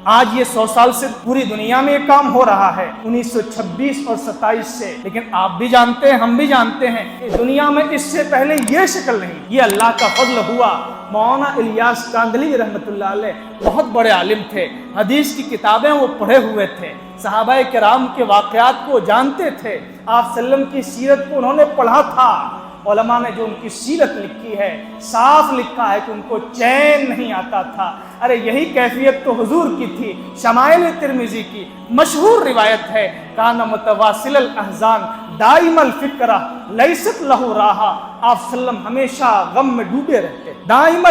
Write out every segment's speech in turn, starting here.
آج یہ 100 سال سے پوری دنیا میں یہ کام ہو رہا ہے 1926 اور 27 سے، لیکن آپ بھی جانتے ہیں، ہم بھی جانتے ہیں کہ دنیا میں اس سے پہلے یہ شکل نہیں۔ یہ اللہ کا فضل ہوا۔ مولانا الیاس کاندھلی رحمۃ اللہ علیہ بہت بڑے عالم تھے، حدیث کی کتابیں وہ پڑھے ہوئے تھے، صحابہ کرام کے واقعات کو جانتے تھے، آپ صلی اللہ علیہ وسلم کی سیرت کو انہوں نے پڑھا تھا۔ علماء نے جو ان کی سیرت لکھی ہے، صاف لکھا ہے کہ ان کو چین نہیں آتا تھا۔ ارے یہی کیفیت تو حضور کی تھی۔ شمائل ترمذی کی مشہور روایت ہے، کان متواصل الاحزان دائم الفکرہ لیست لہ راحہ۔ آپ صلی اللہ علیہ وسلم ہمیشہ غم میں ڈوبے رہتے، دائم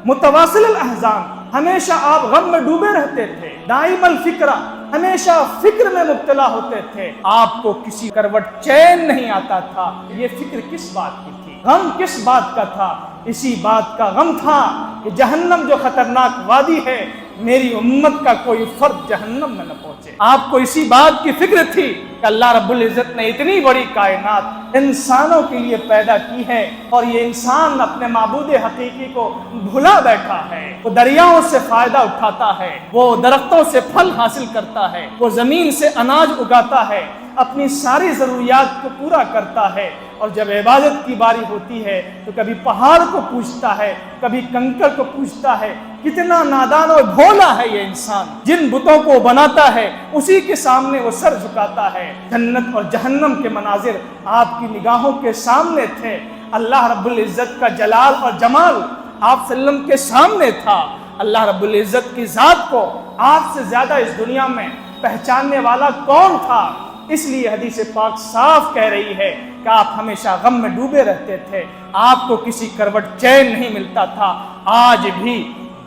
متواصل الاحزان، ہمیشہ آپ غم میں ڈوبے رہتے تھے، دائم الفکرہ، ہمیشہ فکر میں مبتلا ہوتے تھے، آپ کو کسی کروٹ چین نہیں آتا تھا۔ یہ فکر کس بات کی تھی؟ غم کس بات کا تھا؟ اسی بات کا غم تھا کہ جہنم جو خطرناک وادی ہے، میری امت کا کوئی فرد جہنم میں نہ پہنچے۔ آپ کو اسی بات کی فکر تھی کہ اللہ رب العزت نے اتنی بڑی کائنات انسانوں کے لیے پیدا کی ہے، اور یہ انسان اپنے معبود حقیقی کو بھلا بیٹھا ہے۔ وہ دریاؤں سے فائدہ اٹھاتا ہے، وہ درختوں سے پھل حاصل کرتا ہے، وہ زمین سے اناج اگاتا ہے، اپنی ساری ضروریات کو پورا کرتا ہے، اور جب عبادت کی باری ہوتی ہے تو کبھی پہاڑ کو پوجتا ہے، کبھی کنکر کو پوجتا ہے۔ کتنا نادان اور بھولا ہے یہ انسان، جن بتوں کو بناتا ہے اسی کے سامنے وہ سر جھکاتا ہے۔ جنت اور جہنم کے مناظر آپ کی نگاہوں کے سامنے تھے، اللہ رب العزت کا جلال اور جمال آپ صلی اللہ علیہ وسلم کے سامنے تھا۔ اللہ رب العزت کی ذات کو آپ سے زیادہ اس دنیا میں پہچاننے والا کون تھا؟ اس لیے حدیث پاک صاف کہہ رہی ہے کہ آپ ہمیشہ غم میں ڈوبے رہتے تھے، آپ کو کسی کروٹ چین نہیں ملتا تھا۔ آج بھی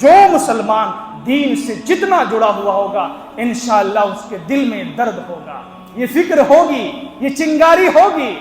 جو مسلمان دین سے جتنا جڑا ہوا ہوگا، انشاءاللہ اس کے دل میں درد ہوگا، یہ فکر ہوگی، یہ چنگاری ہوگی۔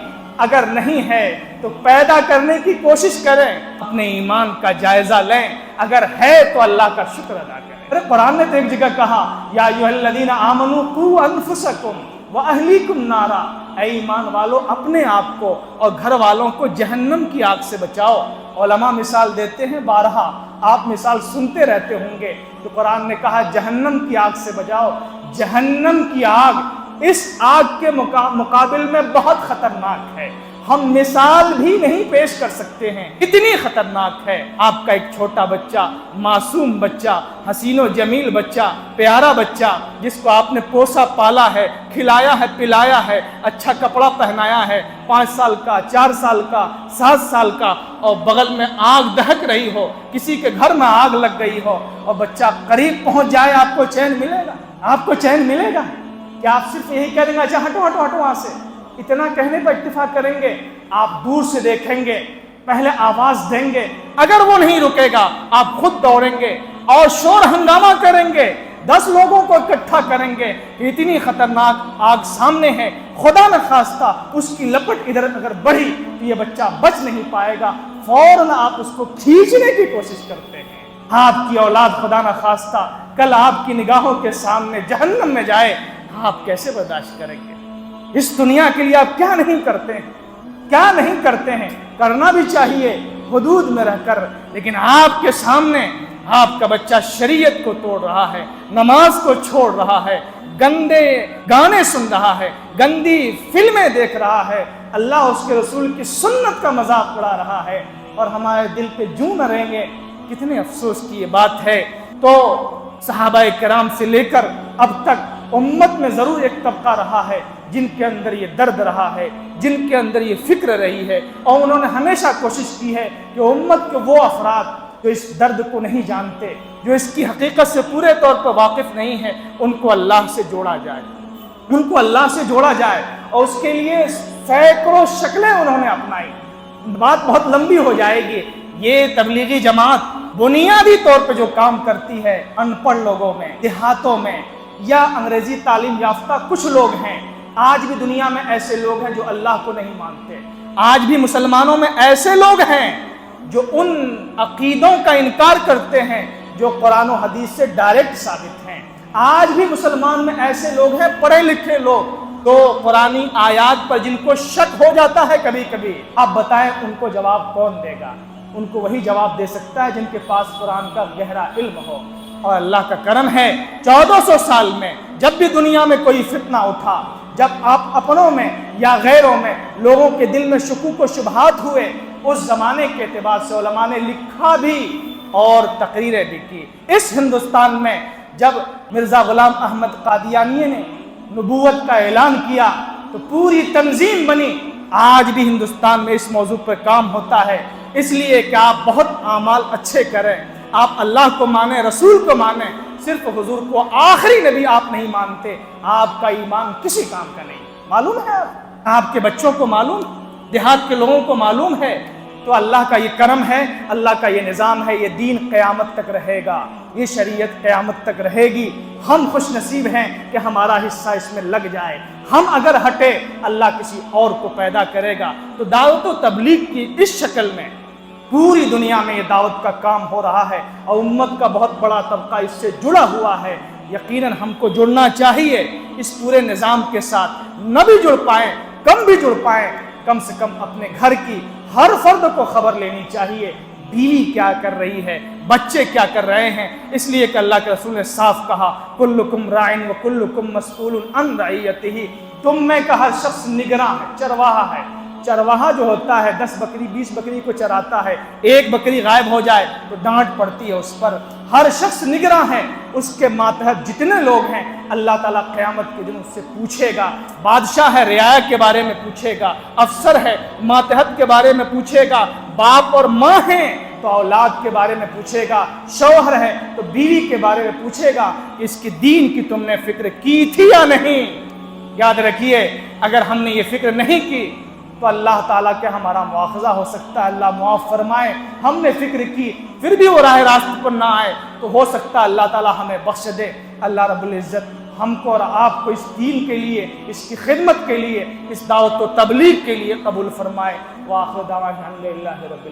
اگر نہیں ہے تو پیدا کرنے کی کوشش کریں، اپنے ایمان کا جائزہ لیں، اگر ہے تو اللہ کا شکر ادا کریں۔ ارے قرآن نے تو ایک جگہ کہا، یا ایھا الذین آمنوا قوا انفسکم واہلیکم نارا، اے ایمان والو اپنے آپ کو اور گھر والوں کو جہنم کی آگ سے بچاؤ۔ علماء مثال دیتے ہیں بارہا، آپ مثال سنتے رہتے ہوں گے، تو قرآن نے کہا جہنم کی آگ سے بچاؤ۔ جہنم کی آگ اس آگ کے مقابل میں بہت خطرناک ہے، ہم مثال بھی نہیں پیش کر سکتے ہیں، اتنی خطرناک ہے۔ آپ کا ایک چھوٹا بچہ، معصوم بچہ، حسین و جمیل بچہ، پیارا بچہ، جس کو آپ نے پوسا پالا ہے، کھلایا ہے، پلایا ہے، اچھا کپڑا پہنایا ہے، 5 سال کا، 4 سال کا، 7 سال کا، اور بغل میں آگ دہک رہی ہو، کسی کے گھر میں آگ لگ گئی ہو، اور بچہ قریب پہنچ جائے، آپ کو چین ملے گا؟ آپ کو چین ملے گا؟ کہ آپ صرف یہی کہہ دیں گے اچھا ہٹو ہٹو ہٹو وہاں سے، اتنا کہنے پر اتفاق کریں گے؟ آپ دور سے دیکھیں گے، پہلے آواز دیں گے، اگر وہ نہیں رکے گا آپ خود دوڑیں گے اور شور ہنگامہ کریں گے، 10 لوگوں کو اکٹھا کریں گے کہ اتنی خطرناک آگ سامنے ہے، خدا نہ خواستہ اس کی لپٹ ادھر اگر بڑھی تو یہ بچہ بچ نہیں پائے گا، فوراً آپ اس کو کھینچنے کی کوشش کرتے ہیں۔ آپ کی اولاد خدا نہ خواستہ کل آپ کی نگاہوں کے سامنے جہنم میں جائے، آپ کیسے برداشت کریں گے؟ اس دنیا کے لیے آپ کیا نہیں کرتے ہیں، کیا نہیں کرتے ہیں؟ کرنا بھی چاہیے حدود میں رہ کر، لیکن آپ کے سامنے آپ کا بچہ شریعت کو توڑ رہا ہے، نماز کو چھوڑ رہا ہے، گندے گانے سن رہا ہے، گندی فلمیں دیکھ رہا ہے، اللہ اس کے رسول کی سنت کا مذاق اڑا رہا ہے، اور ہمارے دل پہ جوں نہ رہیں گے۔ کتنے افسوس کی یہ بات ہے۔ تو صحابہ کرام سے لے کر اب تک امت میں ضرور ایک طبقہ رہا ہے جن کے اندر یہ درد رہا ہے، جن کے اندر یہ فکر رہی ہے، اور انہوں نے ہمیشہ کوشش کی ہے کہ امت کے وہ افراد جو اس درد کو نہیں جانتے، جو اس کی حقیقت سے پورے طور پر واقف نہیں ہے، ان کو اللہ سے جوڑا جائے، ان کو اللہ سے جوڑا جائے، اور اس کے لیے سینکڑوں شکلیں انہوں نے اپنائی۔ بات بہت لمبی ہو جائے گی۔ یہ تبلیغی جماعت بنیادی طور پہ جو کام کرتی ہے، ان پڑھ لوگوں میں، دیہاتوں میں، یا انگریزی تعلیم یافتہ کچھ لوگ ہیں۔ آج بھی دنیا میں ایسے لوگ ہیں جو اللہ کو نہیں مانتے، آج بھی مسلمانوں میں ایسے لوگ ہیں جو ان عقیدوں کا انکار کرتے ہیں جو قرآن و حدیث سے ڈائریکٹ ثابت ہیں۔ آج بھی مسلمان میں ایسے لوگ ہیں، پڑھے لکھے لوگ، تو قرآنی آیات پر جن کو شک ہو جاتا ہے کبھی کبھی، آپ بتائیں ان کو جواب کون دے گا؟ ان کو وہی جواب دے سکتا ہے جن کے پاس قرآن کا گہرا علم ہو۔ اور اللہ کا کرم ہے 1400 سال میں جب بھی دنیا میں کوئی فتنہ اٹھا، جب آپ اپنوں میں یا غیروں میں لوگوں کے دل میں شکوک و شبہات ہوئے، اس زمانے کے اعتبار سے علماء نے لکھا بھی اور تقریریں بھی کی۔ اس ہندوستان میں جب مرزا غلام احمد قادیانی نے نبوت کا اعلان کیا تو پوری تنظیم بنی۔ آج بھی ہندوستان میں اس موضوع پر کام ہوتا ہے، اس لیے کہ آپ بہت اعمال اچھے کریں، آپ اللہ کو مانیں، رسول کو مانیں، صرف حضور کو آخری نبی آپ نہیں مانتے، آپ کا ایمان کسی کام کا نہیں۔ معلوم ہے آپ کے بچوں کو معلوم، دیہات کے لوگوں کو معلوم ہے، تو اللہ کا یہ کرم ہے، اللہ کا یہ نظام ہے، یہ دین قیامت تک رہے گا، یہ شریعت قیامت تک رہے گی۔ ہم خوش نصیب ہیں کہ ہمارا حصہ اس میں لگ جائے، ہم اگر ہٹے اللہ کسی اور کو پیدا کرے گا۔ تو دعوت و تبلیغ کی اس شکل میں پوری دنیا میں یہ دعوت کا کام ہو رہا ہے اور امت کا بہت بڑا طبقہ اس سے جڑا ہوا ہے۔ یقیناً ہم کو جڑنا چاہیے اس پورے نظام کے ساتھ، نہ بھی جڑ پائیں، کم بھی جڑ پائیں، کم سے کم اپنے گھر کی ہر فرد کو خبر لینی چاہیے، بیوی کیا کر رہی ہے، بچے کیا کر رہے ہیں، اس لیے کہ اللہ کے رسول نے صاف کہا کلکم راعٍ وکلکم مسئول عن رعیتہ، تم میں کا ہر شخص نگراں ہے، چرواہا ہے۔ چرواہا جو ہوتا ہے 10 بکری 20 بکری کو چراتا ہے، ایک بکری غائب ہو جائے تو ڈانٹ پڑتی ہے اس پر۔ ہر شخص نگراں ہے، اس کے ماتحت جتنے لوگ ہیں اللہ تعالیٰ قیامت کے دن اس سے پوچھے گا۔ بادشاہ ہے رعایا کے بارے میں پوچھے گا، افسر ہے ماتحت کے بارے میں پوچھے گا، باپ اور ماں ہیں تو اولاد کے بارے میں پوچھے گا، شوہر ہے تو بیوی کے بارے میں پوچھے گا کہ اس کی دین کی تم نے فکر کی تھی یا نہیں۔ یاد رکھیے اگر ہم نے یہ فکر نہیں کی تو اللہ تعالیٰ کے ہمارا مواخذہ ہو سکتا ہے، اللہ معاف فرمائے۔ ہم نے فکر کی پھر بھی وہ راہ راست پر نہ آئے تو ہو سکتا ہے اللہ تعالیٰ ہمیں بخش دے۔ اللہ رب العزت ہم کو اور آپ کو اس دین کے لیے، اس کی خدمت کے لیے، اس دعوت و تبلیغ کے لیے قبول فرمائے۔ وآخر دعوانا الحمدللہ رب العالمین۔